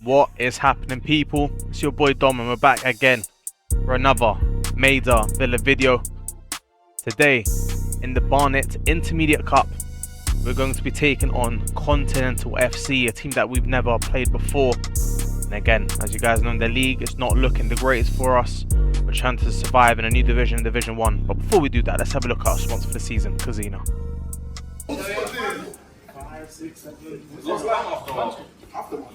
What is happening, people? It's your boy Dom and we're back again for another Maida Villa video. Today in the Barnet Intermediate Cup, we're going to be taking on Continental FC, a team that we've never played before. And again, as you guys know, in the league, it's not looking the greatest for us. We're trying to survive in a new division, Division 1. But before we do that, let's have a look at our sponsor for the season, Casino. 5, 6, 7. Aftermath.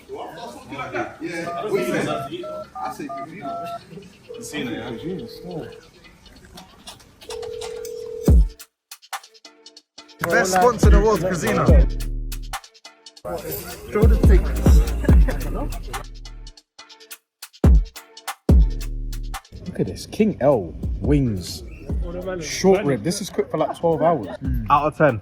Yeah. I say Casino, yeah. Best sponsor in the world, Casino. Throw the thing. Look at this, King L wings, short rib. This is cooked for like 12 hours. Out of 10.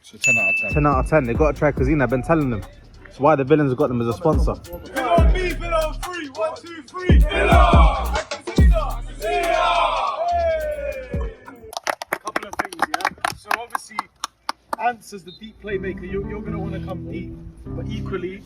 So 10 out of 10. 10 out of 10. They got to try Casino. I've been telling them. That's why the Villains have got them as a sponsor. Villa on me, Villa on 3. 1, 2, 3. Villa! Casino! A couple of things, yeah. So obviously, Ants as the deep playmaker, you're going to want to come deep. But equally,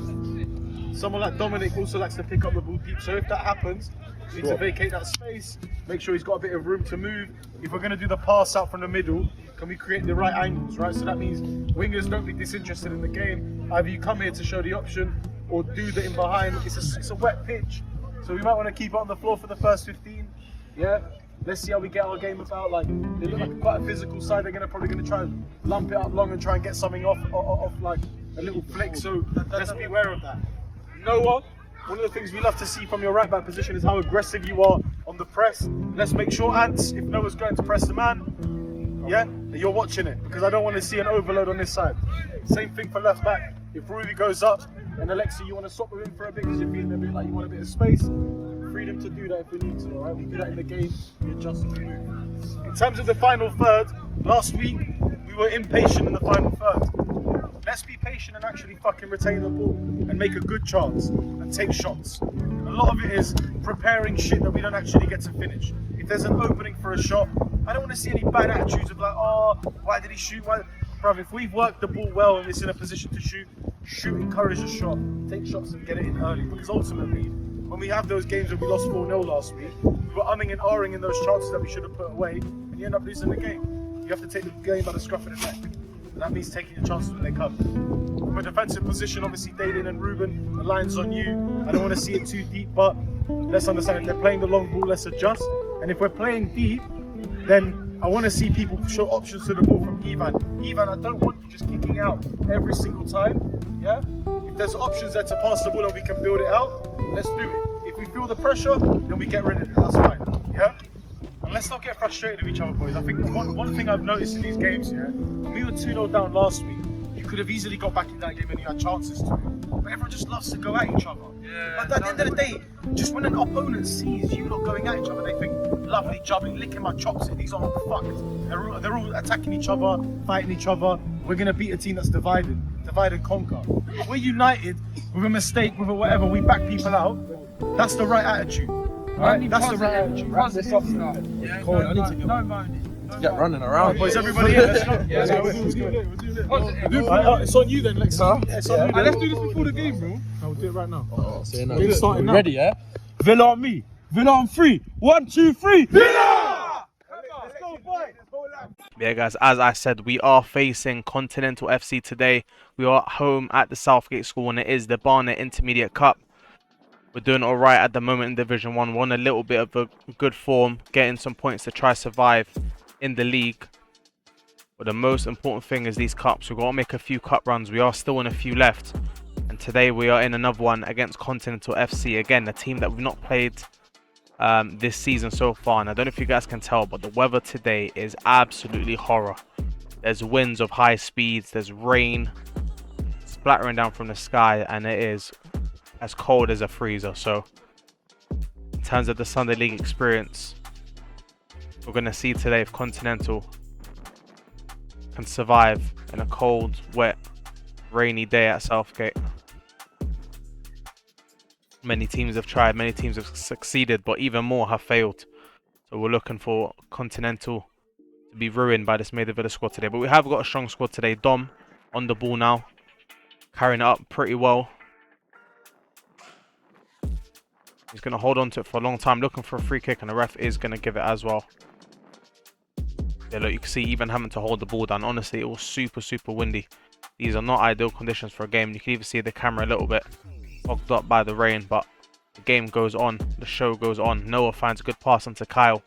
someone like Dominic also likes to pick up the ball deep. So if that happens, we need to vacate that space, make sure he's got a bit of room to move. If we're going to do the pass out from the middle, can we create the right angles, right? So that means wingers don't be disinterested in the game. Either you come here to show the option or do the in behind. It's a wet pitch, so we might want to keep it on the floor for the first 15. Yeah, let's see how we get our game about. Like, they look like quite a physical side. They're probably going to try and lump it up long and try and get something off like a little flick. So let's be aware of that. Noah, one of the things we love to see from your right back position is how aggressive you are on the press. Let's make sure, Ants, if Noah's going to press the man, yeah, you're watching it, because I don't want to see an overload on this side. Same thing for left back. If Ruby goes up and Alexi, you want to swap with him for a bit because you're feeling a bit like you want a bit of space, freedom to do that if we need to, alright? We do that in the game, we adjust and move. In terms of the final third, last week we were impatient in the final third. Let's be patient and actually fucking retain the ball and make a good chance and take shots. A lot of it is preparing shit that we don't actually get to finish. If there's an opening for a shot, I don't want to see any bad attitudes of like, oh, why did he shoot? Why? Bruv, if we've worked the ball well and it's in a position to shoot, encourage a shot, take shots and get it in early. Because ultimately, when we have those games where we lost 4-0 last week, we were umming and ahhing in those chances that we should have put away, and you end up losing the game. You have to take the game by the scruff of the neck. And that means taking your chances when they come. From a defensive position, obviously Dayton and Ruben, the line's on you. I don't want to see it too deep, but let's understand if they're playing the long ball, let's adjust. And if we're playing deep, then I want to see people show options to the ball from Ivan. Ivan, I don't want you just kicking out every single time, yeah? If there's options there to pass the ball and we can build it out, let's do it. If we feel the pressure, then we get rid of it, that's fine, yeah? And let's not get frustrated with each other, boys. I think one thing I've noticed in these games, yeah, when we were 2-0 down last week, you could have easily got back in that game and you had chances to. But everyone just loves to go at each other. Yeah, but at the end of the day, just when an opponent sees you not going at each other, they think, lovely jubbling, licking my chops, these are not fucked. They're all attacking each other, fighting each other. We're going to beat a team that's divided. Divide and conquer. If we're united with a mistake, with a whatever, we back people out. That's the right attitude. Right? That's the right attitude. Wrap this up now. Yeah, no moaning. Get running around. Boys, everybody in. Let's go. Yeah, Let's go. It's on you then, Lex. It's on you then. Let's do this before the game, bro. I'll do it right now. Game's starting now. Ready, yeah? Villa on me. Villa on 3. 1, 2, 3. Villa! Let's go, boy. Yeah, guys, as I said, we are facing Continental FC today. We are at home at the Southgate School, and it is the Barnet Intermediate Cup. We're doing all right at the moment in Division 1. We're on a little bit of a good form, getting some points to try survive in the league. But the most important thing is these cups. We've got to make a few cup runs. We are still in a few left. And today we are in another one against Continental FC. Again, a team that we've not played this season so far. And I don't know if you guys can tell, but the weather today is absolutely horror. There's winds of high speeds. There's rain splattering down from the sky. And it is as cold as a freezer. So in terms of the Sunday League experience, we're going to see today if Continental can survive in a cold, wet, rainy day at Southgate. Many teams have tried, many teams have succeeded, but even more have failed. So we're looking for Continental to be ruined by this Maida Villa squad today. But we have got a strong squad today. Dom on the ball now, carrying it up pretty well. He's going to hold on to it for a long time, looking for a free kick, and the ref is going to give it as well. Yeah, look, you can see even having to hold the ball down. Honestly, it was super, super windy. These are not ideal conditions for a game. You can even see the camera a little bit fogged up by the rain, but the game goes on. The show goes on. Noah finds a good pass onto Kyle.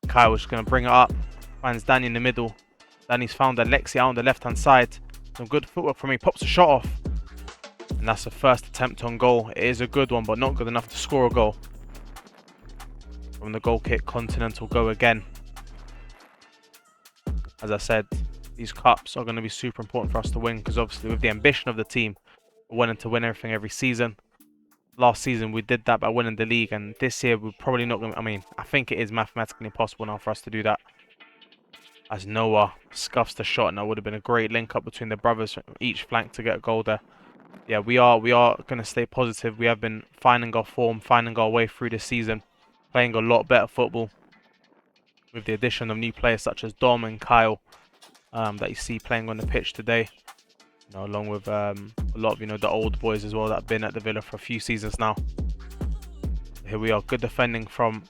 Kyle is just going to bring it up. Finds Danny in the middle. Danny's found Alexi out on the left-hand side. Some good footwork from him. Pops a shot off. And that's the first attempt on goal. It is a good one, but not good enough to score a goal. From the goal kick, Continental go again. As I said, these cups are going to be super important for us to win, because obviously with the ambition of the team, we're wanting to win everything every season. Last season we did that by winning the league, and this year we're probably not going to, I think it is mathematically impossible now for us to do that. As Noah scuffs the shot, and that would have been a great link up between the brothers from each flank to get a goal there. Yeah, we are going to stay positive. We have been finding our form, finding our way through this season, playing a lot better football with the addition of new players such as Dom and Kyle that you see playing on the pitch today. You know, along with a lot of the old boys as well that have been at the Villa for a few seasons now. Here we are, good defending from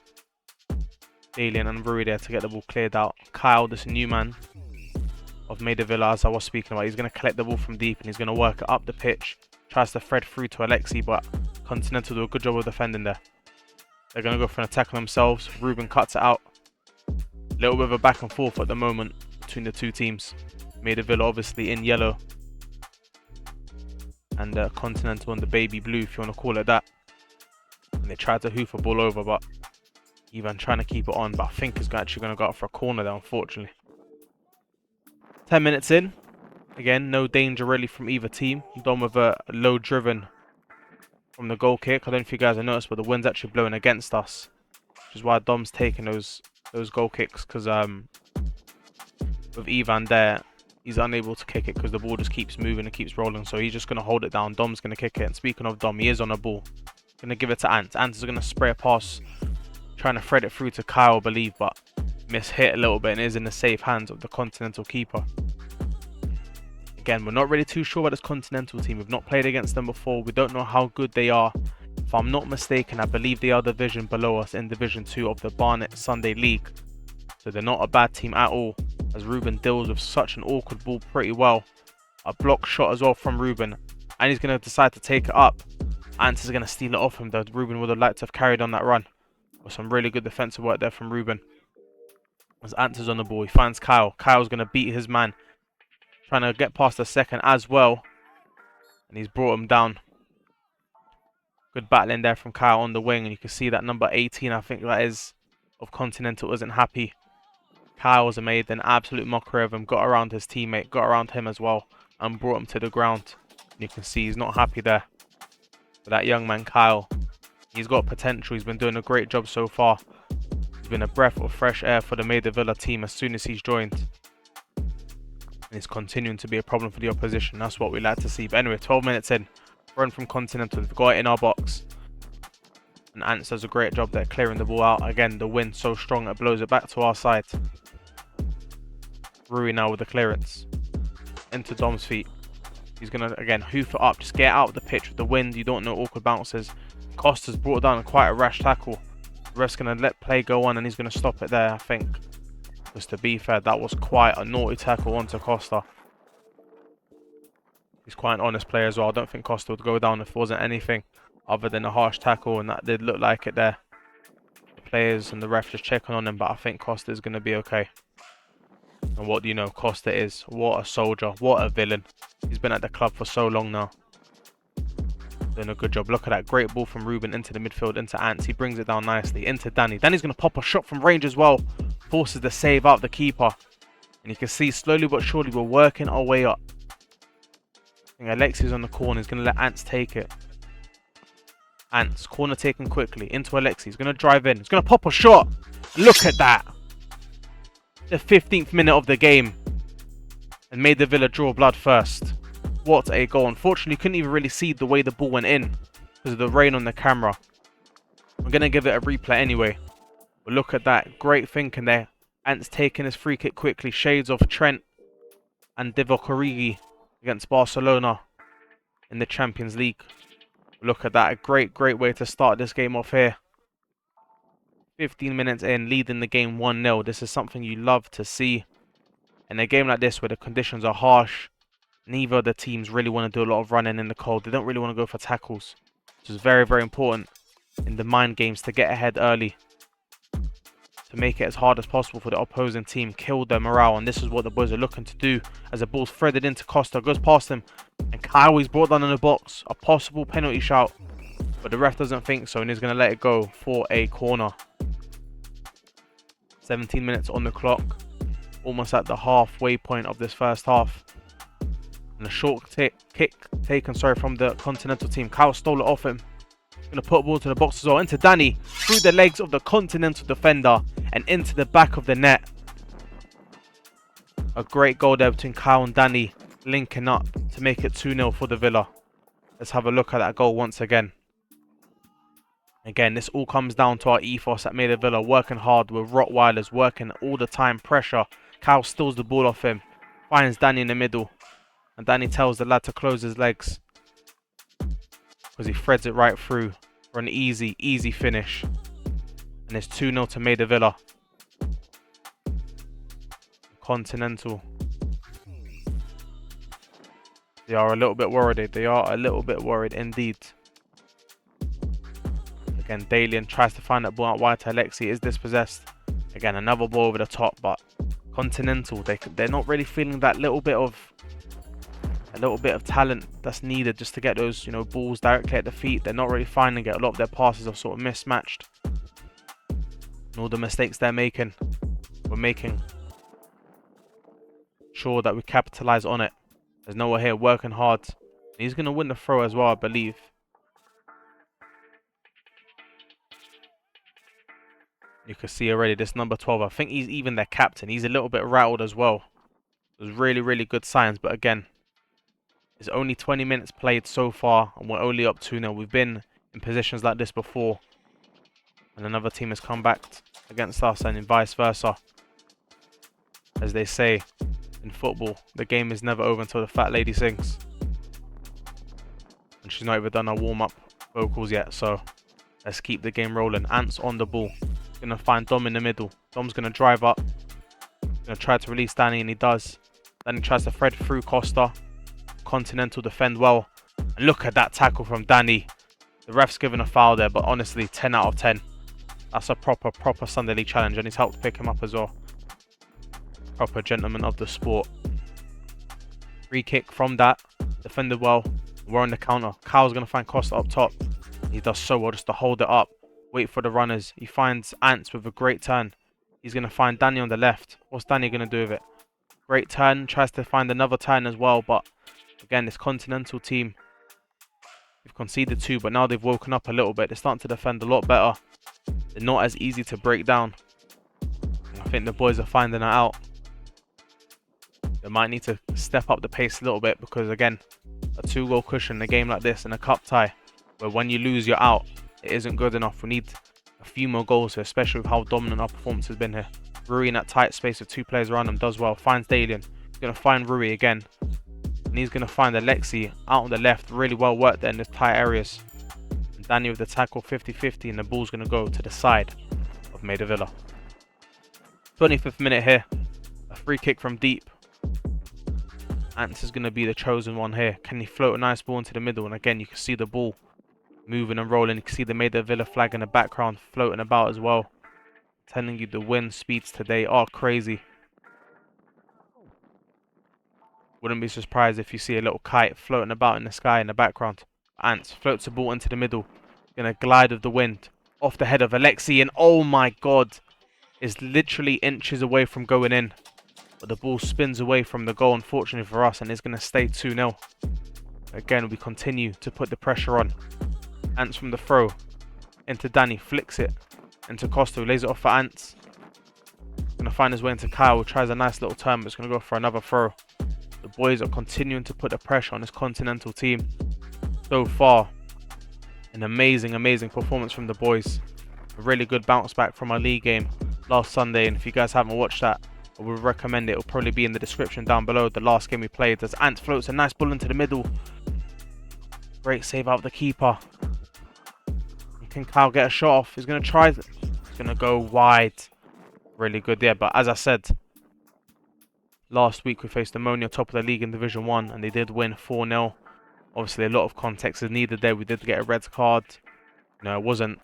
Dalian and Rui there to get the ball cleared out. Kyle, this new man of Maida Villa, as I was speaking about, he's going to collect the ball from deep and he's going to work it up the pitch. Tries to thread through to Alexi, but Continental do a good job of defending there. They're going to go for an attack on themselves. Ruben cuts it out. A little bit of a back and forth at the moment between the two teams. Maida Villa obviously in yellow, and Continental in the baby blue, if you want to call it that. And they tried to hoof a ball over, but Ivan trying to keep it on, but I think he's actually going to go out for a corner there, unfortunately. 10 minutes in. Again, no danger really from either team. Dom with a low driven from the goal kick. I don't know if you guys have noticed, but the wind's actually blowing against us, which is why Dom's taking those goal kicks, because with Ivan there, he's unable to kick it because the ball just keeps moving and keeps rolling, so he's just going to hold it down. Dom's going to kick it, and speaking of Dom, he is on a ball. Going to give it to Ant. Ant is going to spray a pass, trying to thread it through to Kyle, I believe, but mishit a little bit and is in the safe hands of the Continental keeper. Again, we're not really too sure about this Continental team. We've not played against them before. We don't know how good they are. If I'm not mistaken, I believe they are the division below us in Division 2 of the Barnet Sunday League. So they're not a bad team at all, as Ruben deals with such an awkward ball pretty well. A block shot as well from Ruben, and he's going to decide to take it up. Ant is going to steal it off him, though. Ruben would have liked to have carried on that run. With some really good defensive work there from Ruben. As Ant is on the ball, he finds Kyle. Kyle's going to beat his man, trying to get past the second as well, and he's brought him down. Good battling there from Kyle on the wing, and you can see that number 18, I think that is, of Continental, isn't happy. Kyle's made an absolute mockery of him, got around his teammate, got around him as well, and brought him to the ground. And you can see he's not happy there. But that young man Kyle, he's got potential. He's been doing a great job so far. He's been a breath of fresh air for the Maida Villa team as soon as he's joined. And he's continuing to be a problem for the opposition. That's what we like to see. But anyway, 12 minutes in, run from Continental. We've got it in our box. And Ants does a great job there, clearing the ball out. Again, the wind so strong it blows it back to our side. Rui now with the clearance. Into Dom's feet. He's going to, again, hoof it up. Just get out of the pitch with the wind. You don't know awkward bounces. Costa's brought down quite a rash tackle. The ref's going to let play go on, and he's going to stop it there, I think. Just to be fair, that was quite a naughty tackle onto Costa. He's quite an honest player as well. I don't think Costa would go down if it wasn't anything other than a harsh tackle, and that did look like it there. The players and the ref just checking on him, but I think Costa is going to be okay. And what do you know, Costa is? What a soldier, what a villain. He's been at the club for so long now. Doing a good job. Look at that great ball from Ruben into the midfield, into Ants. He brings it down nicely into Danny. Danny's going to pop a shot from range as well. Forces the save out the keeper. And you can see slowly but surely we're working our way up. I think Alexi's on the corner. He's going to let Ants take it. Ants, corner taken quickly into Alexi. He's going to drive in. He's going to pop a shot. Look at that. The 15th minute of the game. And made the Villa draw blood first. What a goal. Unfortunately, you couldn't even really see the way the ball went in because of the rain on the camera. I'm going to give it a replay anyway. But look at that. Great thinking there. Ants taking his free kick quickly. Shades of Trent and Divock Origi against Barcelona in the Champions League. Look at that. A great way to start this game off here. 15 minutes in, leading the game 1-0. This is something you love to see. In a game like this where the conditions are harsh, neither of the teams really want to do a lot of running in the cold. They don't really want to go for tackles, which is very, very important in the mind games to get ahead early, to make it as hard as possible for the opposing team, kill their morale, and this is what the boys are looking to do as the ball's threaded into Costa, goes past him, and Kyle is brought down in the box. A possible penalty shout, but the ref doesn't think so, and he's going to let it go for a corner. 17 minutes on the clock, almost at the halfway point of this first half. And a short kick taken from the Continental team. Kyle stole it off him. Going to put a ball to the box as well. Into Danny, through the legs of the Continental defender and into the back of the net. A great goal there between Kyle and Danny, linking up to make it 2-0 for the Villa. Let's have a look at that goal once again. Again, this all comes down to our ethos at Maida Villa, working hard with Rottweilers, working all the time, pressure. Kyle steals the ball off him, finds Danny in the middle, and Danny tells the lad to close his legs because he threads it right through for an easy, easy finish. And it's 2-0 to Maida Villa. Continental, they are a little bit worried. They are a little bit worried indeed. Again, Dalian tries to find that ball out wide to Alexi. Is dispossessed. Again, another ball over the top, but Continental, they're not really feeling that little bit of talent that's needed just to get those, balls directly at the feet. They're not really finding it. A lot of their passes are sort of mismatched. And all the mistakes they're making, we're making sure that we capitalize on it. There's Noah here working hard. He's going to win the throw as well, I believe. You can see already this number 12, I think he's even their captain. He's a little bit rattled as well. It was really, really good signs. But again, it's only 20 minutes played so far, and we're only up 2-0. We've been in positions like this before, and another team has come back against us, and vice versa. As they say in football, the game is never over until the fat lady sings. And she's not even done her warm-up vocals yet, so let's keep the game rolling. Ants on the ball. Going to find Dom in the middle. Dom's going to drive up. Going to try to release Danny, and he does. Then he tries to thread through Costa. Continental defend well. And look at that tackle from Danny. The ref's given a foul there, but honestly, 10 out of 10. That's a proper Sunday League challenge, and he's helped pick him up as well. Proper gentleman of the sport. Free kick from that. Defended well. We're on the counter. Kyle's going to find Costa up top. He does so well just to hold it up. Wait for the runners. He finds Ants with a great turn. He's going to find Danny on the left. What's Danny going to do with it? Great turn. Tries to find another turn as well. But again, this Continental team, they've conceded 2, but now they've woken up a little bit. They're starting to defend a lot better. They're not as easy to break down. And I think the boys are finding that out. They might need to step up the pace a little bit because, again, a 2-goal cushion in a game like this in a cup tie, where when you lose, you're out. It isn't good enough. We need a few more goals here, especially with how dominant our performance has been here. Rui in that tight space with 2 players around him does well. Finds Dalian. He's going to find Rui again. And he's going to find Alexi out on the left. Really well worked there in the tight areas. And Danny with the tackle 50-50, and the ball's going to go to the side of Maida Villa. 25th minute here. A free kick from deep. Ants is going to be the chosen one here. Can he float a nice ball into the middle? And again, you can see the ball moving and rolling. You can see the Maida Villa flag in the background floating about as well. Telling you the wind speeds today are crazy. Wouldn't be surprised if you see a little kite floating about in the sky in the background. Ants floats the ball into the middle. Gonna glide with the wind off the head of Alexi, and oh my god, is literally inches away from going in. But the ball spins away from the goal, unfortunately for us, and it's gonna stay 2-0. Again, we continue to put the pressure on. Ants from the throw into Danny, flicks it into Costa, who lays it off for Ants. Gonna find his way into Kyle, who tries a nice little turn, but it's gonna go for another throw. The boys are continuing to put the pressure on this Continental team. So far, an amazing performance from the boys. A really good bounce back from our league game last Sunday, and if you guys haven't watched that, I would recommend it. It'll probably be in the description down below. The last game we played, as Ants floats a nice ball into the middle. Great save out of the keeper. Can Kyle get a shot off? He's going to try. It's going to go wide. Really good there. But as I said, last week we faced Ammonia, top of the league in Division 1, and they did win 4-0. Obviously, a lot of context is needed there. We did get a red card. You know, it wasn't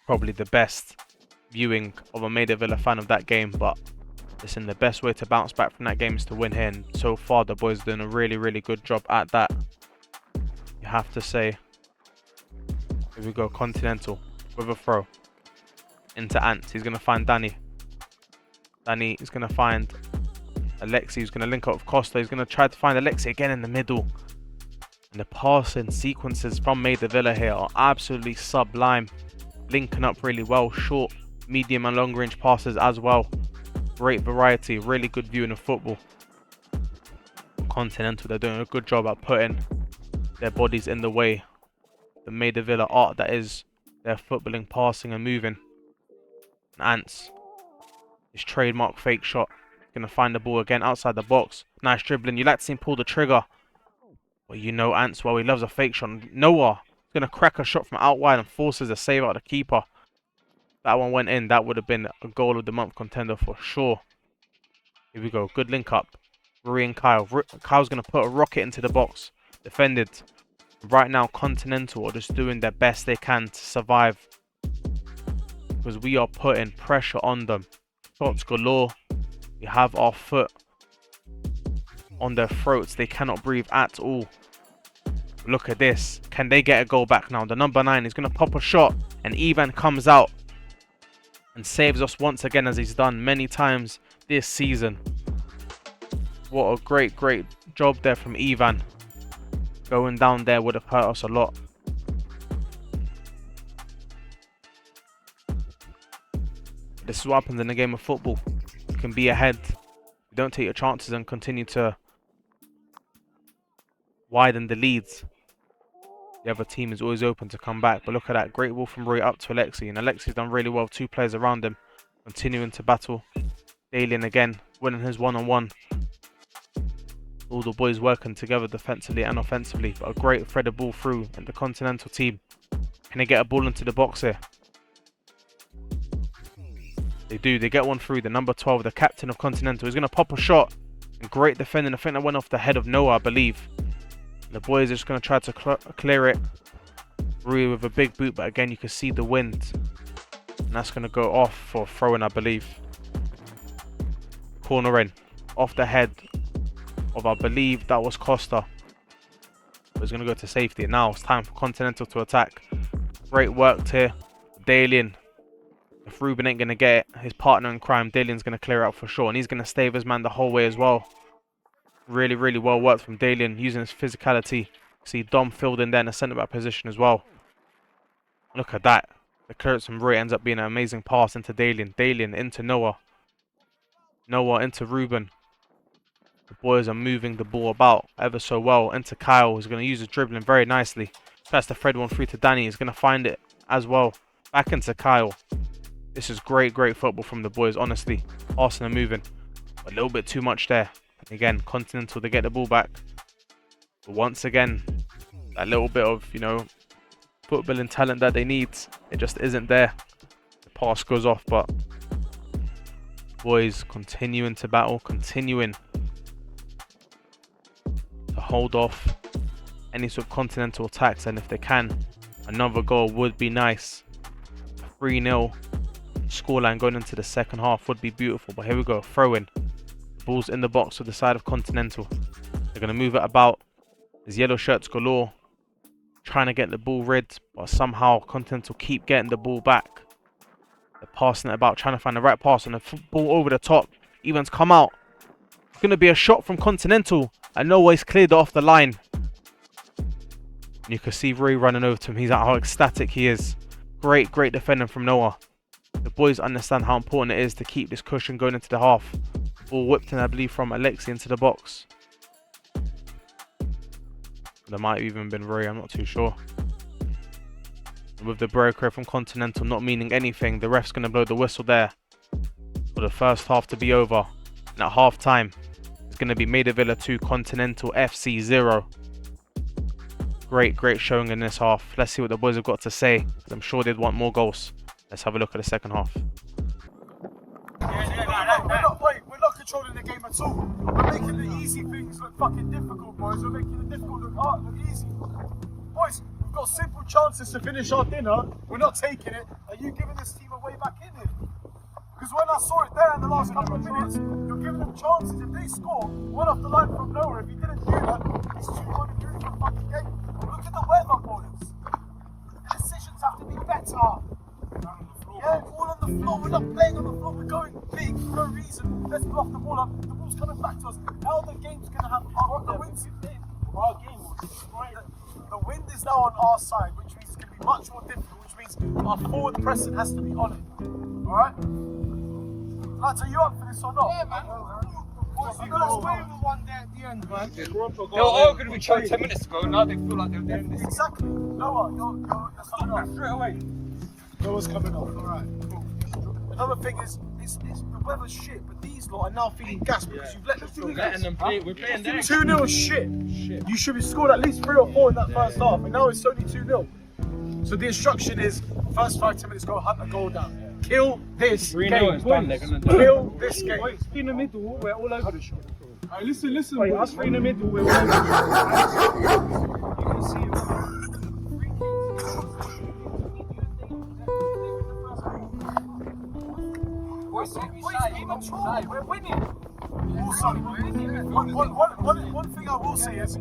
probably the best viewing of a Maida Villa fan of that game, but listen, the best way to bounce back from that game is to win here, and so far the boys are doing a really good job at that, you have to say. Here we go, Continental with a throw into Ants. He's going to find Danny. Danny is going to find Alexi, who's going to link up with Costa. He's going to try to find Alexi again in the middle. And the passing sequences from Maida Villa here are absolutely sublime, linking up really well, short, medium and long range passes as well. Great variety, really good viewing of football. Continental, they're doing a good job at putting their bodies in the way. The Maida Villa art that is their footballing, passing and moving. And Ants, his trademark fake shot, going to find the ball again outside the box. Nice dribbling, you like to see him pull the trigger. Well, you know Ants, well, he loves a fake shot. Noah is going to crack a shot from out wide and forces a save out of the keeper. That one went in. That would have been a goal of the month contender for sure. Here we go. Good link up. Rui and Kyle. Kyle's going to put a rocket into the box. Defended. Right now, Continental are just doing their best they can to survive, because we are putting pressure on them. Shots galore. We have our foot on their throats. They cannot breathe at all. Look at this. Can they get a goal back now? The number 9 is going to pop a shot, and Ivan comes out and saves us once again, as he's done many times this season. What a great job there from Ivan. Going down there would have hurt us a lot. This is what happens in a game of football. You can be ahead. You don't take your chances and continue to widen the leads. The other team is always open to come back. But look at that. Great ball from Roy up to Alexi. And Alexi's done really well. 2 players around him. Continuing to battle. Dalian again. Winning his one-on-one. All the boys working together defensively and offensively. But a great threaded ball through in the Continental team. Can they get a ball into the box here? They do. They get one through. The number 12, the captain of Continental, is going to pop a shot. And great defending. I think that went off the head of Noah, I believe. The boys are just going to try to clear it. Rui with a big boot, but again, you can see the wind. And that's going to go off for a throw-in, I believe. Corner in. Off the head of, I believe, that was Costa. But it's going to go to safety. And now it's time for Continental to attack. Great work here. Dalian. If Ruben ain't going to get it, his partner in crime, Dalian's going to clear out for sure. And he's going to stay with his man the whole way as well. Really well worked from Dalian, using his physicality. See Dom filled in there in the centre-back position as well. Look at that. The clearance from Roy ends up being an amazing pass into Dalian. Dalian into Noah. Noah into Ruben. The boys are moving the ball about ever so well. Into Kyle, who's going to use his dribbling very nicely. Tries to thread one through to Danny. He's going to find it as well. Back into Kyle. This is great football from the boys, honestly. Passing and moving. A little bit too much there. And again, Continental, they get the ball back. But once again, that little bit of, you know, footballing talent that they need, it just isn't there. The pass goes off, but boys continuing to battle, continuing to hold off any sort of Continental attacks. And if they can, another goal would be nice. 3-0 scoreline going into the second half would be beautiful. But here we go, throw in. Ball's in the box to the side of Continental. They're going to move it about. There's yellow shirts galore. Trying to get the ball rid, but somehow Continental keep getting the ball back. They're passing it about, trying to find the right pass, and the ball over the top. Ivan's come out. It's going to be a shot from Continental, and Noah's cleared it off the line. And you can see Rui running over to him. He's at how ecstatic he is. Great defending from Noah. The boys understand how important it is to keep this cushion going into the half. Ball whipped in, I believe, from Alexi into the box. There might have even been Rui, I'm not too sure. And with the breakaway from Continental not meaning anything, the ref's going to blow the whistle there for the first half to be over. And at half time, it's going to be Maida Villa 2, Continental FC 0. Great showing in this half. Let's see what the boys have got to say, because I'm sure they'd want more goals. Let's have a look at the second half. We're not controlling the game at all. We're making the easy things look fucking difficult, boys. We're making the difficult look hard, look easy. Boys, we've got simple chances to finish our dinner. We're not taking it. Are you giving this team a way back in it? Because when I saw it there in the last couple of minutes, you're giving them chances. If they score one off the line from nowhere, if you didn't do that, it's 200 minutes for a fucking game. Look at the weather, boys. The decisions have to be better. Yeah, all on the floor. We're not playing on the floor. We're going big for no reason. Let's bluff the ball up. The ball's coming back to us. How the game's going to have the wind's in. Our game was destroyed. The wind is now on our side, which means it's going to be much more difficult, which means our forward pressing has to be on it. Alright? Lads, are you up for this or not? Yeah, man. You got to play with one there at the end, man. They were all going to be choked 10 minutes ago. Now they feel like they're doing this. Exactly. Noah, you're coming off. Straight away. Noah's coming off. Alright, cool. Another thing is, the weather's shit, but these lot are now feeling gas because you've let them feel gas. Letting them play. We're playing them. 2-0 is shit. You should have scored at least 3 or 4 in that first half, and now it's only 2-0. So the instruction is, first 5-10 minutes, go hunt a goal down. Kill this game. Kill this game. Wait, in the middle, we're all over the shop. Right, listen. Wait, us three in the middle, we're all over the shop. You can see it. We're winning. Also, one thing I will say is,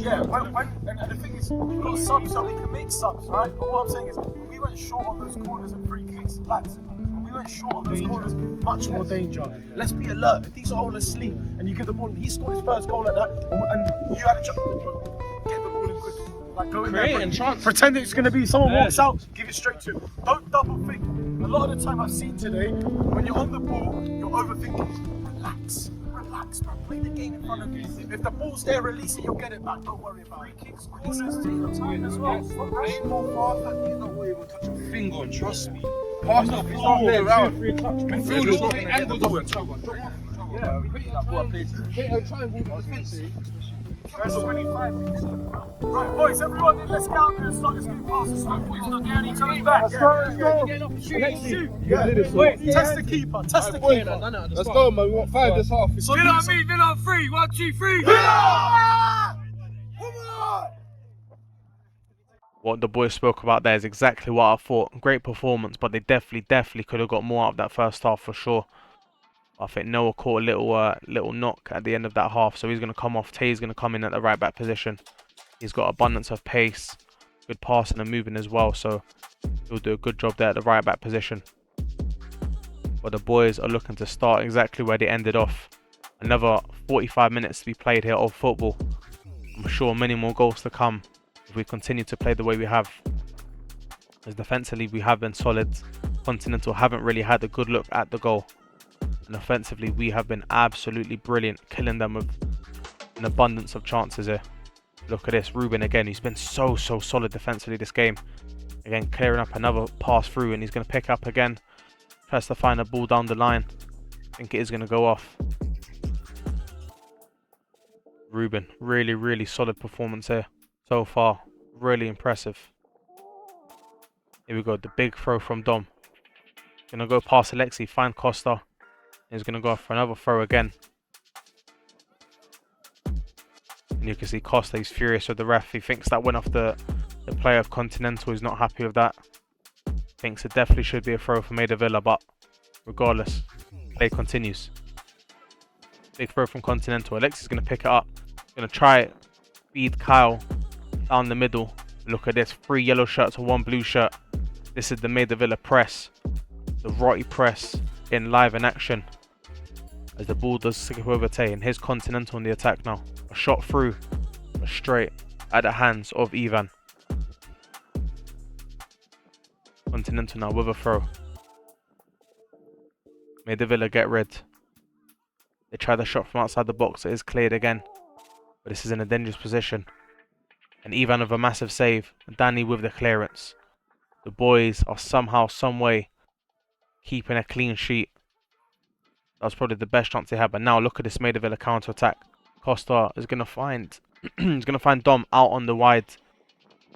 yeah, and the thing is, we've got subs, so we can make subs, right? But what I'm saying is, we went short on those corners and free kicks, lads. We went short on those corners, much more danger. Let's be alert. If these are all asleep and you give the ball, he scored his first goal like that, and you had a chance. Get the ball in quick. Like go in there, pretend it's going to be someone walks out, give it straight to him. Don't double think. A lot of the time I've seen today, when you're on the ball, you're overthinking. Relax, man. Play the game in front of you. If the ball's there, release it, you'll get it back. Don't worry about it. Free kicks, corners, take your time as well. Way more fast, he's not even touch a finger, trust me. Pass the ball around. Midfielders not getting angles off each other. Yeah, we hit that ball, please. Hit a triangle defensive. First 25 minutes. Right, boys, everyone, let's get out there and start this game fast. Boys, not getting each other's back. Let's go. Shoot. Wait, test the keeper. Test the keeper. Let's go, man. We want 5 this half. Villa on me, Villa on 3. 1, 2, 3. What the boys spoke about there is exactly what I thought. Great performance, but they definitely could have got more out of that first half for sure. I think Noah caught a little knock at the end of that half, so he's going to come off. Tay's going to come in at the right back position. He's got abundance of pace, good passing and moving as well, so he'll do a good job there at the right back position. But the boys are looking to start exactly where they ended off. Another 45 minutes to be played here of football. I'm sure many more goals to come if we continue to play the way we have. As defensively we have been solid. Continental haven't really had a good look at the goal. And offensively, we have been absolutely brilliant, killing them with an abundance of chances here. Look at this, Ruben again. He's been so solid defensively this game. Again, clearing up another pass through, and he's going to pick up again. Tries to find a ball down the line. I think it is going to go off. Ruben, really solid performance here so far. Really impressive. Here we go, the big throw from Dom. Going to go past Alexi, find Costa. He's going to go for another throw again. And you can see Costa, he's furious with the ref. He thinks that went off the player of Continental. He's not happy with that. Thinks it definitely should be a throw for Maida Villa, but regardless, play continues. Big throw from Continental. Alexi's going to pick it up. Going to try it. Feed Kyle down the middle. Look at this. 3 yellow shirts and 1 blue shirt. This is the Maida Villa press. The Rotty press in live in action. As the ball does skip over Tay, and here's Continental on the attack now. A shot through, but straight at the hands of Ivan. Continental now with a throw. Maida Villa get rid. They try the shot from outside the box. It is cleared again, but this is in a dangerous position. And Ivan with a massive save. And Danny with the clearance. The boys are somehow, some way keeping a clean sheet. That was probably the best chance they had. But now look at this Maida Villa counter attack. Costa is going to find he's going to find Dom out on the wide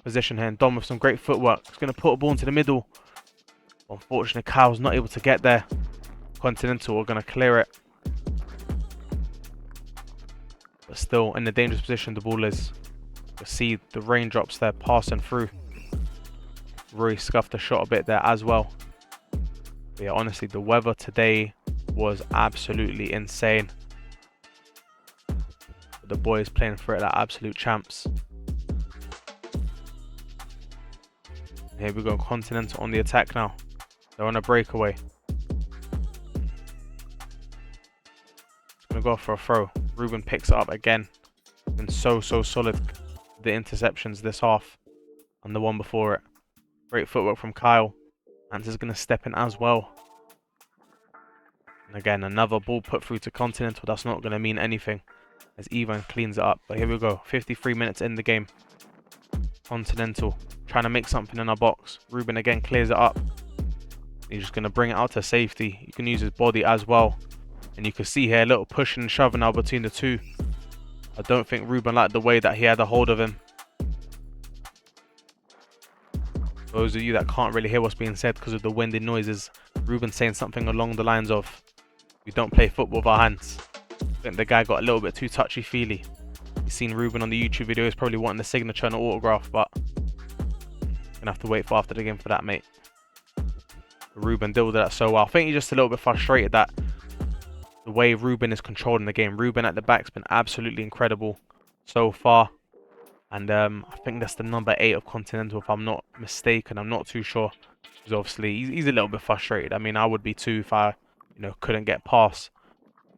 position here. And Dom with some great footwork. He's going to put a ball into the middle. Unfortunately, Kyle's not able to get there. Continental are going to clear it. But still in a dangerous position the ball is. You see the raindrops there passing through. Rui scuffed the shot a bit there as well. But yeah, honestly, the weather today was absolutely insane. But the boys playing for it like absolute champs. Here we go, Continental on the attack now. They're on a breakaway. Gonna go for a throw. Ruben picks it up again. Been so solid, the interceptions this half and the one before it. Great footwork from Kyle. Anta's gonna step in as well. And again, another ball put through to Continental. That's not gonna mean anything as Ivan cleans it up. But here we go, 53 minutes in the game. Continental trying to make something in our box. Ruben again clears it up. He's just gonna bring it out to safety. You can use his body as well. And you can see here a little pushing and shoving now between the two. I don't think Ruben liked the way that he had a hold of him. Those of you that can't really hear what's being said because of the windy noises, Ruben's saying something along the lines of, we don't play football with our hands. I think the guy got a little bit too touchy-feely. You've seen Ruben on the YouTube video, he's probably wanting the signature and an autograph, but gonna have to wait for after the game for that, mate. Ruben dealt with that so well. I think he's just a little bit frustrated that the way Ruben is controlling the game. Ruben at the back's been absolutely incredible so far. And I think that's the number 8 of Continental, if I'm not mistaken. I'm not too sure. Because obviously he's a little bit frustrated. I mean, I would be too if I, couldn't get past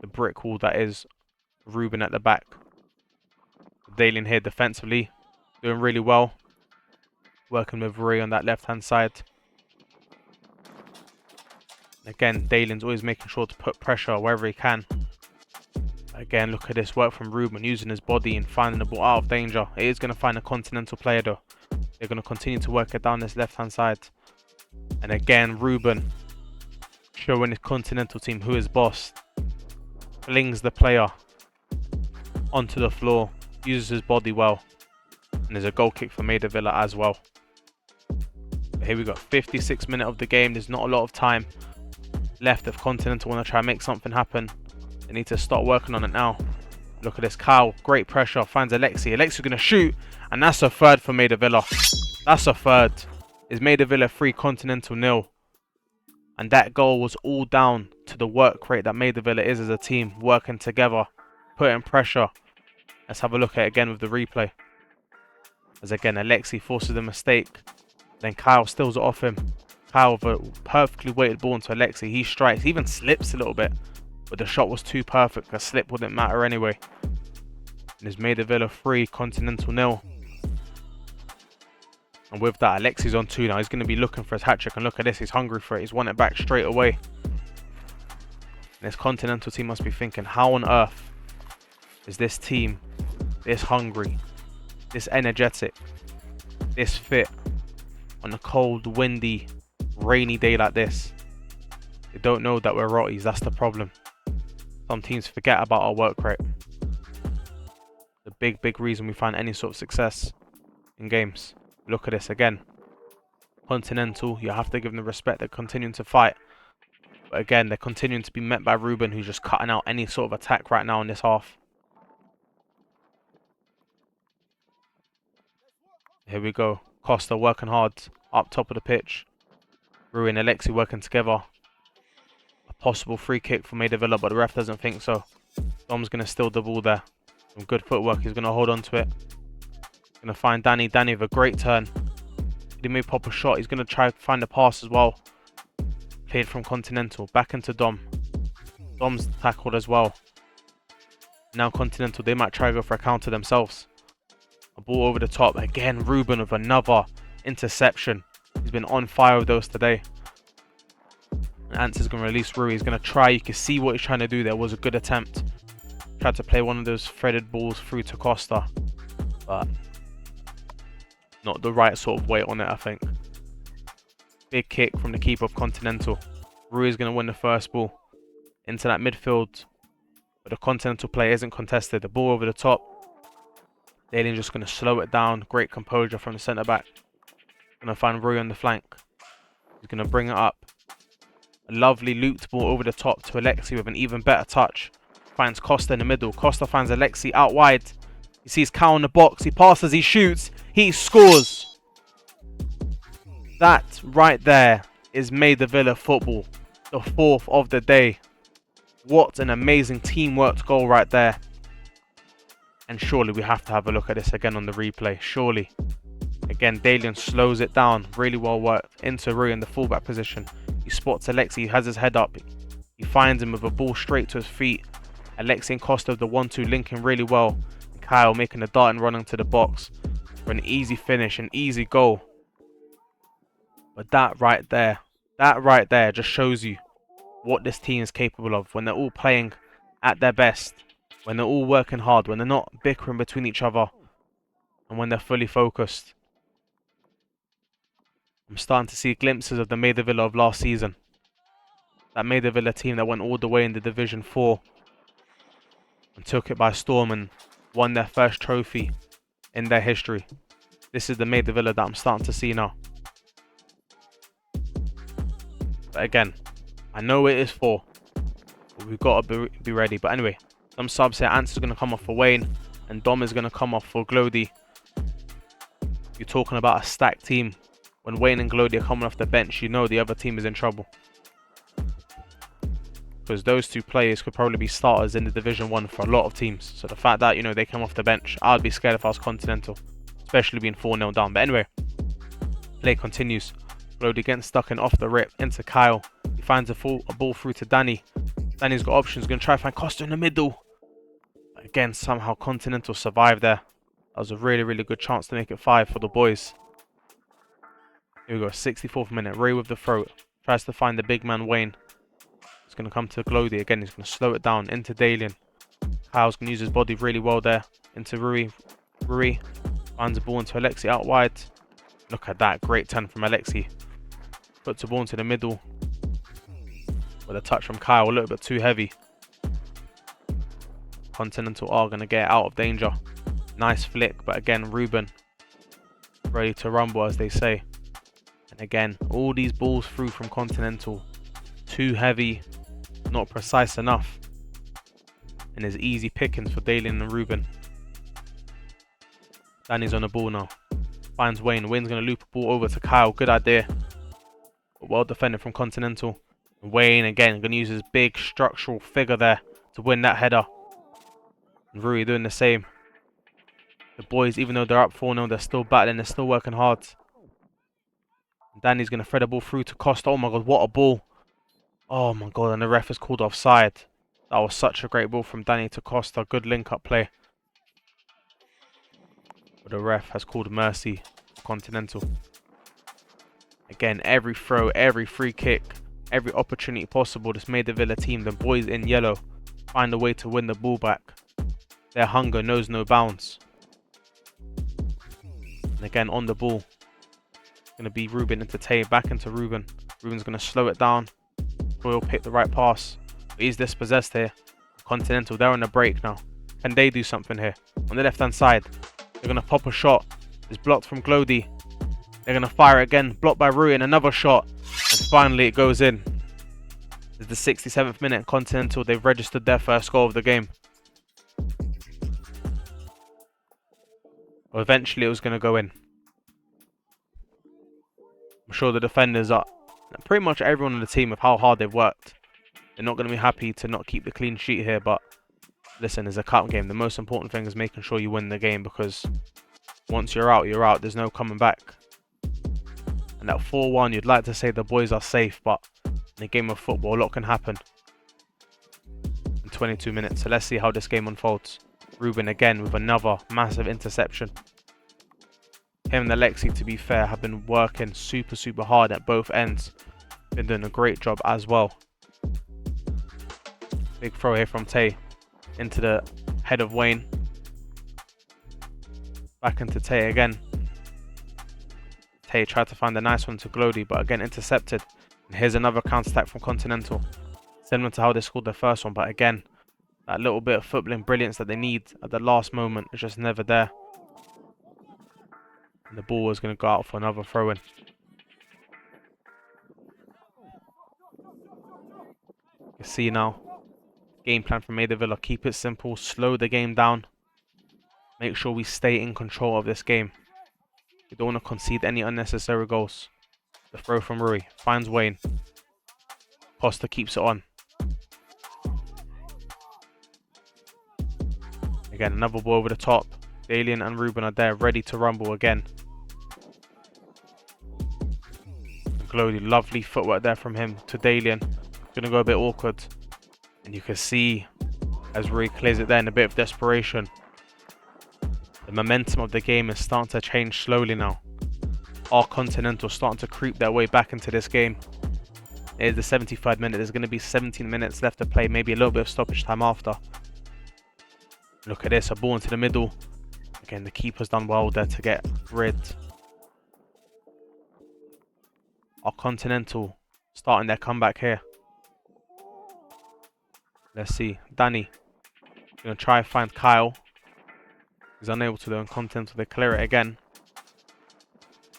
the brick wall that is Ruben at the back. Dalian here defensively, doing really well. Working with Rui on that left-hand side. Again, Dalian's always making sure to put pressure wherever he can. Again, look at this work from Ruben, using his body and finding the ball out of danger. It is going to find a Continental player though. They're going to continue to work it down this left-hand side. And again, Ruben showing his Continental team who is boss. Flings the player onto the floor, uses his body well. And there's a goal kick for Maida Villa as well. But here we go, 56th minute of the game. There's not a lot of time left if Continental want to try and make something happen. They need to start working on it now. Look at this, Kyle, great pressure, finds Alexi. Alexi's going to shoot, and that's a third for Maida Villa. That's a third. Is Maida Villa 3, Continental 0. And that goal was all down to the work rate that Maida Villa is as a team, working together, putting pressure. Let's have a look at it again with the replay. As again, Alexi forces a mistake. Then Kyle steals it off him. Kyle with a perfectly weighted ball into Alexi. He strikes, he even slips a little bit. But the shot was too perfect. A slip wouldn't matter anyway. And it's Maida Villa 3, Continental 0. And with that, Alexi's on 2 now. He's going to be looking for his hat-trick. And look at this, he's hungry for it. He's won it back straight away. And this Continental team must be thinking, how on earth is this team this hungry, this energetic, this fit on a cold, windy, rainy day like this? They don't know that we're rotties. That's the problem. Some teams forget about our work rate. The big reason we find any sort of success in games. Look at this again. Continental, you have to give them the respect. They're continuing to fight. But again, they're continuing to be met by Ruben, who's just cutting out any sort of attack right now in this half. Here we go. Costa working hard up top of the pitch. Rui and Alexi working together. A possible free kick for Maida Villa, but the ref doesn't think so. Dom's going to steal the ball there. Some good footwork. He's going to hold on to it. Going to find Danny. Danny with a great turn. He may pop a shot. He's going to try to find a pass as well. Played from Continental. Back into Dom. Dom's tackled as well. Now Continental, they might try to go for a counter themselves. A ball over the top. Again, Ruben with another interception. He's been on fire with those today. And Ants going to release Rui. He's going to try. You can see what he's trying to do there. Was a good attempt. Tried to play one of those threaded balls through to Costa. But not the right sort of weight on it, I think. Big kick from the keeper of Continental. Rui is going to win the first ball into that midfield. But the Continental play isn't contested. The ball over the top. Dalian's just going to slow it down. Great composure from the centre-back. Going to find Rui on the flank. He's He's going to bring it up. A lovely looped ball over the top to Alexi with an even better touch. Finds Costa in the middle. Costa finds Alexi out wide. He sees Cal in the box. He passes, he shoots, he scores. That right there is Maida Villa football. The 4th of the day. What an amazing teamwork goal right there. And surely we have to have a look at this again on the replay. Surely. Again, Dalian slows it down. Really well worked. Into Rui in the fullback position. He spots Alexi. He has his head up. He finds him with a ball straight to his feet. Alexi and Costa the 1-2 linking really well. Kyle making a dart and running to the box for an easy finish, an easy goal. But that right there just shows you what this team is capable of when they're all playing at their best, when they're all working hard, when they're not bickering between each other, and when they're fully focused. I'm starting to see glimpses of the Maida Villa of last season. That Maida Villa team that went all the way in the Division 4 and took it by storm and won their first trophy in their history. This is the Maida Villa that I'm starting to see now. But again, I know it is 4, but we've got to be ready. But anyway, some subs here. Ants is going to come off for Wayne, and Dom is going to come off for Glody. You're talking about a stacked team. When Wayne and Glody are coming off the bench, you know the other team is in trouble. Because those two players could probably be starters in the Division 1 for a lot of teams. So the fact that, you know, they come off the bench, I'd be scared if I was Continental. Especially being 4-0 down. But anyway, play continues. Glody getting stuck in off the rip into Kyle. He finds a ball through to Danny. Danny's got options. Going to try to find Costa in the middle. But again, somehow Continental survived there. That was a really, really good chance to make it 5 for the boys. Here we go, 64th minute. Ray with the throw. Tries to find the big man Wayne. He's going to come to Glody again. He's going to slow it down into Dalian. Kyle's going to use his body really well there. Into Rui. Rui finds the ball into Alexi out wide. Look at that. Great turn from Alexi. Puts the ball into the middle. With a touch from Kyle. A little bit too heavy. Continental are going to get out of danger. Nice flick. But again, Ruben ready to rumble, as they say. And again, all these balls through from Continental. Too heavy. Not precise enough. And there's easy pickings for Dalian and Ruben. Danny's on the ball now. Finds Wayne. Wayne's going to loop a ball over to Kyle. Good idea. But well defended from Continental. Wayne again going to use his big structural figure there to win that header. And Rui doing the same. The boys, even though they're up 4-0, they're still battling. They're still working hard. Danny's going to thread a ball through to Costa. Oh my god, what a ball. Oh my god, and the ref is called offside. That was such a great ball from Danny to Costa. Good link-up play. But the ref has called mercy for Continental. Again, every throw, every free kick, every opportunity possible. This Maida Villa team, the boys in yellow, find a way to win the ball back. Their hunger knows no bounds. And again, on the ball. Going to be Ruben into Tay, back into Ruben. Ruben's going to slow it down. Doyle picked the right pass. But he's dispossessed here. Continental, they're on the break now. Can they do something here? On the left-hand side, they're going to pop a shot. It's blocked from Glody. They're going to fire it again. Blocked by Rui, and another shot. And finally, it goes in. It's the 67th minute. Continental, they've registered their first goal of the game. Well, eventually, it was going to go in. I'm sure the defenders are, pretty much everyone on the team, of how hard they've worked. They're not going to be happy to not keep the clean sheet here, but listen, it's a cup game. The most important thing is making sure you win the game, because once you're out, you're out. There's no coming back. And at 4-1, you'd like to say the boys are safe, but in a game of football, a lot can happen in 22 minutes. So let's see how this game unfolds. Ruben again with another massive interception. Him and Alexi, to be fair, have been working super hard at both ends. Been doing a great job as well. Big throw here from Tay into the head of Wayne. Back into Tay again. Tay tried to find a nice one to Glody, but again intercepted. And here's another counter-attack from Continental. Similar to how they scored their first one, but again, that little bit of footballing brilliance that they need at the last moment is just never there. And the ball is going to go out for another throw-in. You see now, game plan from Maida Villa, keep it simple, slow the game down. Make sure we stay in control of this game. We don't want to concede any unnecessary goals. The throw from Rui finds Wayne. Costa keeps it on. Again, another ball over the top. Dalian and Ruben are there, ready to rumble again. Glody, lovely footwork there from him to Dalian. Gonna go a bit awkward. And you can see as Rui clears it there in a bit of desperation. The momentum of the game is starting to change slowly now. Our Continental starting to creep their way back into this game. It is the 73rd minute. There's going to be 17 minutes left to play. Maybe a little bit of stoppage time after. Look at this. A ball into the middle. Again, the keeper's done well there to get rid. Our Continental starting their comeback here. Let's see. Danny. Going to try and find Kyle. He's unable to do, and Continental, they clear it again.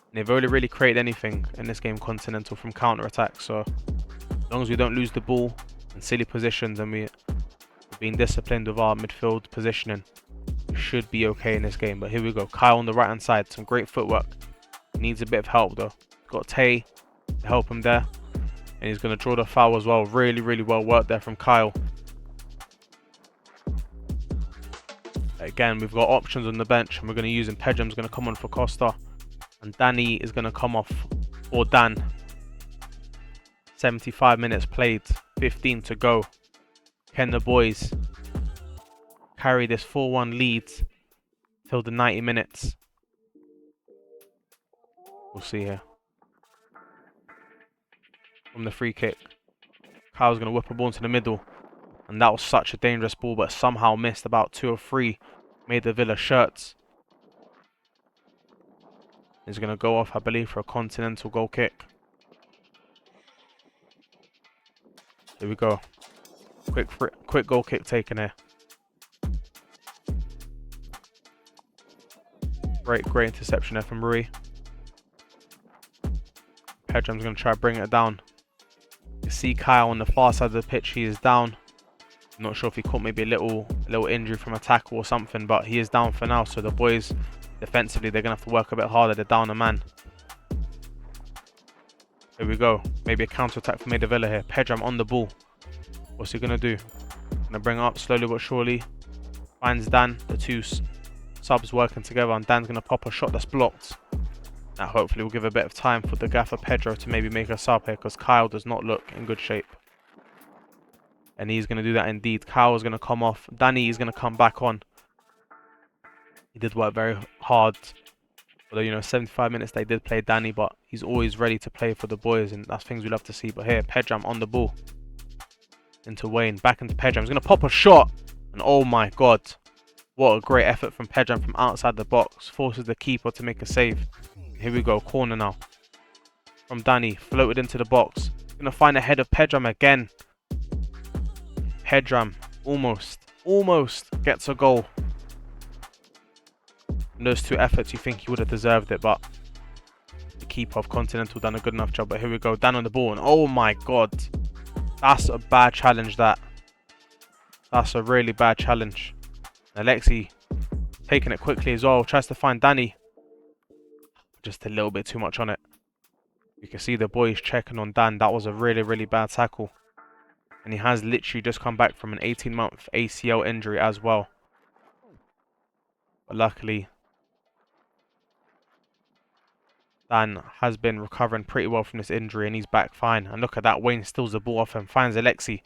And they've only really created anything in this game, Continental, from counter-attack. So as long as we don't lose the ball in silly positions and we're being disciplined with our midfield positioning, we should be okay in this game. But here we go. Kyle on the right-hand side. Some great footwork. He needs a bit of help, though. Got Tay to help him there. And he's going to draw the foul as well. Really, really well worked there from Kyle. Again, we've got options on the bench, and we're going to use him. Pedram's going to come on for Costa, and Danny is going to come off for Dan. 75 minutes played, 15 to go. Can the boys carry this 4-1 lead till the 90 minutes? We'll see here. From the free kick, Kyle's going to whip a ball into the middle, and that was such a dangerous ball, but somehow missed about 2 or 3 Maida Villa shirts. He's going to go off, I believe, for a Continental goal kick. Here we go. Quick goal kick taken here. Great interception there from Rui. Pedram's going to try to bring it down. You see Kyle on the far side of the pitch. He is down. I'm not sure if he caught maybe a little injury from a tackle or something, but he is down for now. So the boys, defensively, they're going to have to work a bit harder. They're down a man. Here we go. Maybe a counter-attack for Maida Villa here. Pedram on the ball. What's he going to do? Going to bring it up slowly but surely. Finds Dan. The two subs working together, and Dan's going to pop a shot that's blocked. That hopefully will give a bit of time for the gaffer Pedro to maybe make a sub here, because Kyle does not look in good shape. And he's going to do that indeed. Kyle is going to come off. Danny is going to come back on. He did work very hard. Although, you know, 75 minutes they did play Danny, but he's always ready to play for the boys, and that's things we love to see. But here, Pedram on the ball. Into Wayne. Back into Pedram. He's going to pop a shot. And oh my God. What a great effort from Pedram from outside the box. Forces the keeper to make a save. Here we go. Corner now. From Danny. Floated into the box. Going to find a head of Pedram again. Pedram almost gets a goal. In those two efforts, you think he would have deserved it, but the keeper of Continental done a good enough job. But here we go, Dan on the ball, and oh my God, that's a bad challenge. That's a really bad challenge. Alexi taking it quickly as well, tries to find Danny. Just a little bit too much on it. You can see the boys checking on Dan. That was a really bad tackle. And he has literally just come back from an 18-month ACL injury as well. But luckily, Dan has been recovering pretty well from this injury, and he's back fine. And look at that, Wayne steals the ball off him, finds Alexi.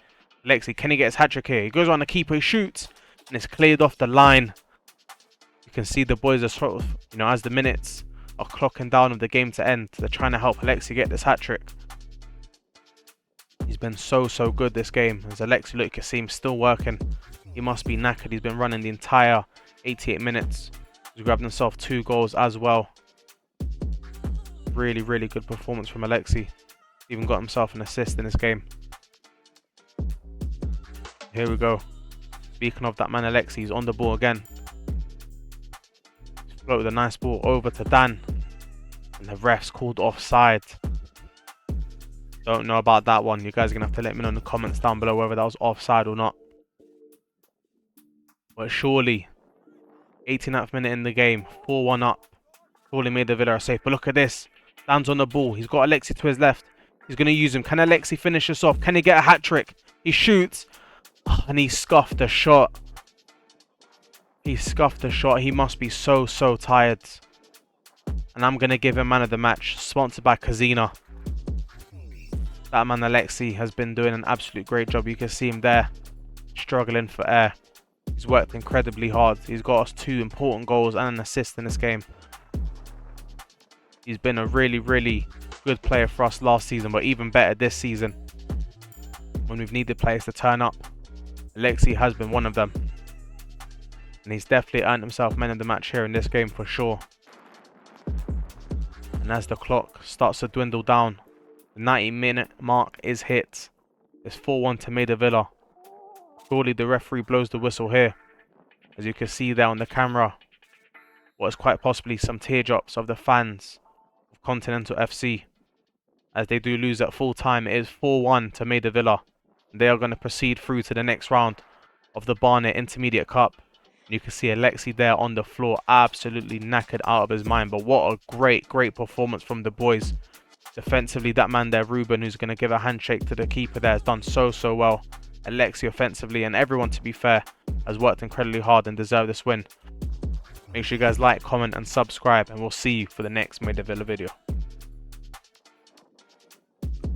Alexi, can he get his hat-trick here? He goes on the keeper, he shoots, and it's cleared off the line. You can see the boys are sort of, you know, as the minutes are clocking down of the game to end, they're trying to help Alexi get this hat-trick. He's been so good this game. As Alexi, look, you can see him still working. He must be knackered. He's been running the entire 88 minutes. He's grabbed himself 2 goals as well. Really good performance from Alexi. Even got himself an assist in this game. Here we go. Speaking of that man Alexi, he's on the ball again. Floated a nice ball over to Dan. And the ref's called offside. Don't know about that one. You guys are going to have to let me know in the comments down below whether that was offside or not. But surely, 89th minute in the game, 4-1 up. Surely Maida Villa are safe. But look at this. Stands on the ball. He's got Alexi to his left. He's going to use him. Can Alexi finish this off? Can he get a hat-trick? He shoots. And he scuffed the shot. He scuffed the shot. He must be so tired. And I'm going to give him man of the match. Sponsored by Casino. That man Alexi has been doing an absolute great job. You can see him there. Struggling for air. He's worked incredibly hard. He's got us 2 important goals and an assist in this game. He's been a really good player for us last season, but even better this season. When we've needed players to turn up, Alexi has been one of them. And he's definitely earned himself man of the match here in this game for sure. And as the clock starts to dwindle down, the 90-minute mark is hit. It's 4-1 to Maida Villa. Surely the referee blows the whistle here. As you can see there on the camera, what is quite possibly some teardrops of the fans of Continental FC. As they do lose at full time, it is 4-1 to Maida Villa. They are going to proceed through to the next round of the BARNET Intermediate Cup. You can see Alexi there on the floor, absolutely knackered out of his mind. But what a great performance from the boys. Defensively, that man there, Ruben, who's going to give a handshake to the keeper there, has done so well. Alexi offensively, and everyone, to be fair, has worked incredibly hard and deserved this win. Make sure you guys like, comment and subscribe, and we'll see you for the next Maida Villa video.